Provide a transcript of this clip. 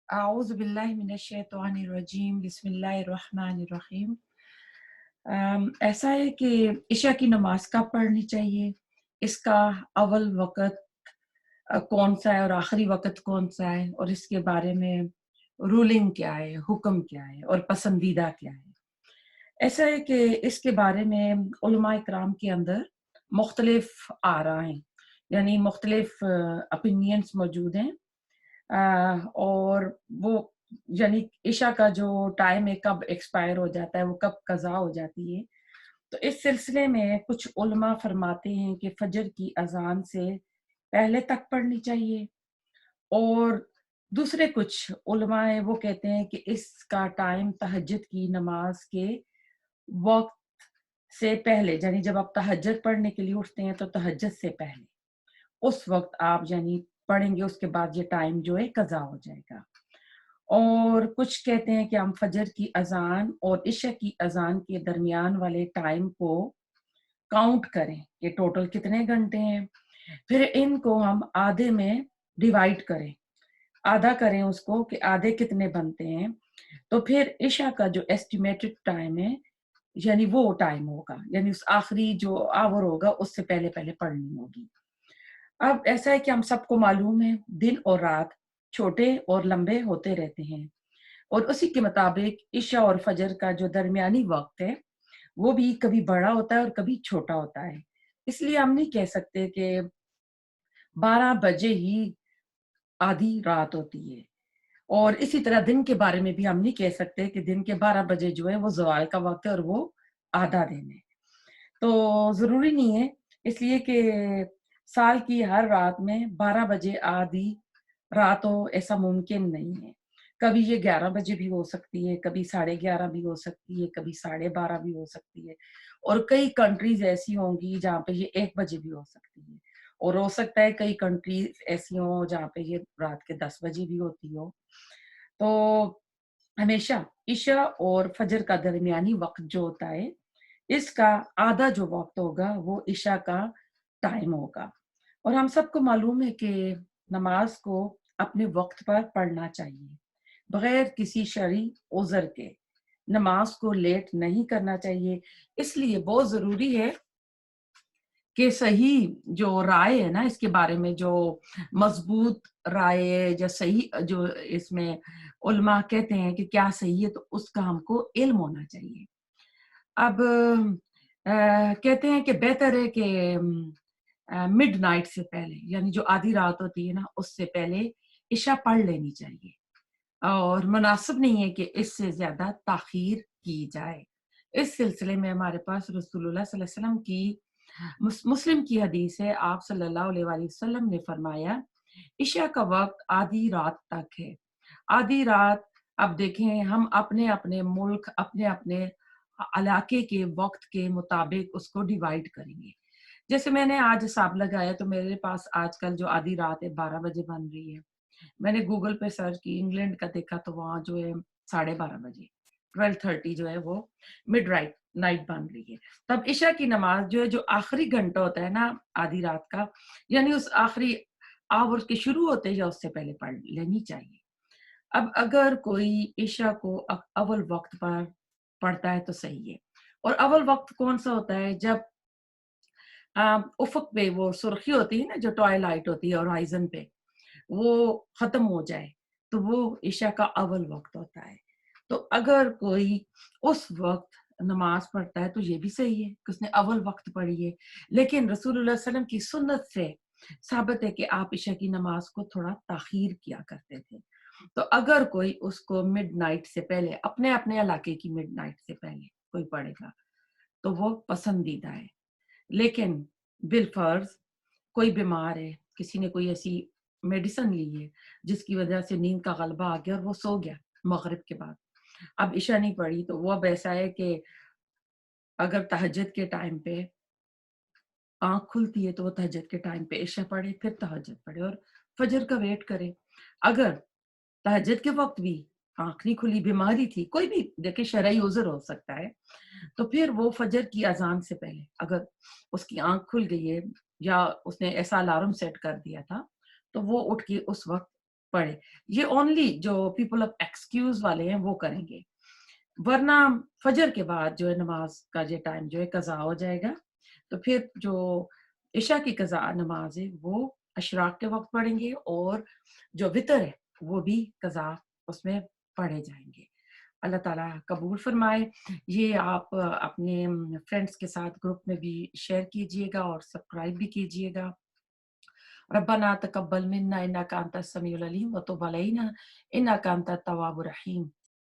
अऊज़ु बिल्लाहि मिनश्शैतानिर्रजीम बिस्मिल्लाहिर्रहमानिर्रहीम। ऐसा है कि इशा की नमाज़ कब पढ़नी चाहिए, इसका अव्वल वक़्त कौन-सा है और आखिरी वक़्त कौन-सा है और इसके बारे में रूलिंग क्या है, हुक्म क्या है और पसंदीदा क्या है। ऐसा है कि इसके बारे में उलमा इकराम के अंदर मुख्तलिफ आरा हैं, यानी मुख्तलिफ ओपिनियंस मौजूद हैं। और वो यानी इशा का जो टाइम है कब एक्सपायर हो जाता है, वो कब कज़ा हो जाती है। तो इस सिलसिले में कुछ उलमा फरमाते हैं कि फजर की अज़ान से पहले तक पढ़नी चाहिए और दूसरे कुछ उलमा हैं वो कहते हैं कि इसका टाइम तहज्जुद की नमाज के वक़्त से पहले, यानी जब आप तहज्जुद पढ़ने के लिए उठते हैं तो तहज्जुद से पहले उस वक़्त आप यानी पढ़ेंगे, उसके बाद ये टाइम जो है कज़ा हो जाएगा। और कुछ कहते हैं कि हम फजर की अज़ान और इशा की अज़ान के दरमियान वाले टाइम को काउंट करें कि टोटल कितने घंटे हैं। फिर इनको हम आधे में डिवाइड करें, आधा करें उसको कि आधे कितने बनते हैं। तो फिर इशा का जो एस्टिमेटेड टाइम है, यानी वो टाइम होगा, यानी उस आखिरी जो आवर होगा उससे पहले-पहले पढ़नी होगी। अब ऐसा है कि हम सबको मालूम है दिन और रात छोटे और लंबे होते रहते हैं और उसी के मुताबिक इशा और फजर का जो दरमियानी वक़्त है, वो भी कभी बड़ा होता है और कभी छोटा होता है। इसलिए हम नहीं कह सकते कि 12 बजे ही आधी रात होती है और इसी तरह दिन के बारे में भी हम नहीं कह सकते कि दिन के 12 बजे जो है वो ज़वाल का वक़्त है और वो आधा दिन है। तो ज़रूरी नहीं है, इसलिए कि साल की हर रात में 12 बजे आधी रात हो ऐसा मुमकिन नहीं है। कभी ये 11 बजे भी हो सकती है, कभी साढ़े 11 भी हो सकती है, कभी साढ़े 12 भी हो सकती है और कई कंट्रीज़ ऐसी होंगी जहाँ पे ये 1 बजे भी हो सकती है और हो सकता है कई कंट्रीज़ ऐसी हों जहाँ पे ये रात के 10 बजे भी होती हो। तो हमेशा इशा और फजर का दरमियानी वक़्त जो होता है, इसका आधा जो वक़्त होगा वो इशा का टाइम होगा और हम सबको मालूम है कि नमाज़ को अपने वक़्त पर पढ़ना चाहिए, बगैर किसी शरई उज़र के। नमाज़ को लेट नहीं करना चाहिए, इसलिए बहुत ज़रूरी है कि सही जो राय है ना इसके बारे में, जो मज़बूत राय है या सही जो इसमें उलमा कहते हैं कि क्या सही है, तो उसका हमको इल्म होना चाहिए। अब कहते हैं कि बेहतर है कि मिडनाइट से पहले, यानी जो आधी रात होती है ना, उससे पहले इशा पढ़ लेनी चाहिए और मुनासिब नहीं है कि इससे ज़्यादा ताख़ीर की जाए। इस सिलसिले में हमारे पास रसूलुल्लाह सल्लल्लाहु अलैहि वसल्लम की मुस्लिम की हदीस है, आप सल्लल्लाहु अलैहि वसल्लम ने फरमाया, इशा का वक़्त आधी रात तक है। आधी रात, अब देखें हम अपने-अपने मुल्क, अपने-अपने इलाके के वक़्त के मुताबिक उसको डिवाइड करेंगे। जैसे मैंने आज हिसाब लगाया तो मेरे पास आजकल जो आधी रात है 12 बजे बन रही है। मैंने गूगल पे सर्च की, इंग्लैंड का देखा तो वहाँ जो है 12:30 बजे, 12:30 जो है वो मिड नाइट बन रही है। तब इशा की नमाज़ जो है, जो आखिरी घंटा होता है ना आधी रात का, यानी उस आखिरी आवर के शुरू होते या उससे पहले पढ़ लेनी चाहिए। अब अगर कोई इशा को अव्वल वक़्त पर पढ़ता है तो सही है और अव्वल वक़्त कौन-सा होता है, जब उफ़क़ पे वो सुर्ख़ी होती है ना, जो ट्वाइलाइट होती है होराइज़न पे, वो ख़त्म हो जाए, तो वो इशा का अव्वल वक़्त होता है। तो अगर कोई उस वक़्त नमाज़ पढ़ता है तो ये भी सही है कि उसने अव्वल वक़्त पढ़ी है। लेकिन रसूलुल्लाह सल्लल्लाहु अलैहि वसल्लम की सुन्नत से साबित है कि आप इशा की नमाज़ को थोड़ा ताख़ीर किया करते थे। तो अगर कोई उसको मिडनाइट से पहले, अपने-अपने इलाके की मिडनाइट से पहले कोई पढ़ेगा, तो वो पसंदीदा है। लेकिन बिलफ़र्ज़ कोई बीमार है, किसी ने कोई ऐसी मेडिसिन ली है, जिसकी वज़ह से नींद का ग़लबा आ गया और वो सो गया मग़रिब के बाद। अब इशा नहीं पढ़ी, तो वो अब ऐसा है कि अगर तहज्जुद के टाइम पे आँख खुलती है, तो वो तहज्जुद के टाइम पे इशा पढ़े, फिर तहज्जुद पढ़े और फ़जर का वेट करे। अगर तहज्जुद के वक़्त भी आँख नहीं खुली, बीमारी थी, कोई भी देखिए शरई उज़र हो सकता है, तो फिर वो फ़जर की अज़ान से पहले अगर उसकी आँख खुल गई है या उसने ऐसा अलार्म सेट कर दिया था, तो वो उठ के उस वक़्त पढ़े। ये ओनली जो पीपल ऑफ एक्सक्यूज वाले हैं वो करेंगे, वरना फजर के बाद जो है नमाज का ये टाइम जो है कज़ा हो जाएगा। तो फिर जो इशा की कज़ा नमाज है वो अशराक के वक्त पढ़ेंगे, और जो वितर है वो भी कज़ा उसमें पढ़े जाएंगे। अल्लाह ताला कबूल फरमाए। ये आप अपने फ्रेंड्स के साथ ग्रुप में भी शेयर कीजिएगा और सब्सक्राइब भी कीजिएगा। रब्बना तकब्बल मिन्ना इन्नका अंतस समीउल अलीम व तुब अलैना इन्नका अंतत तव्वाबुर रहीम।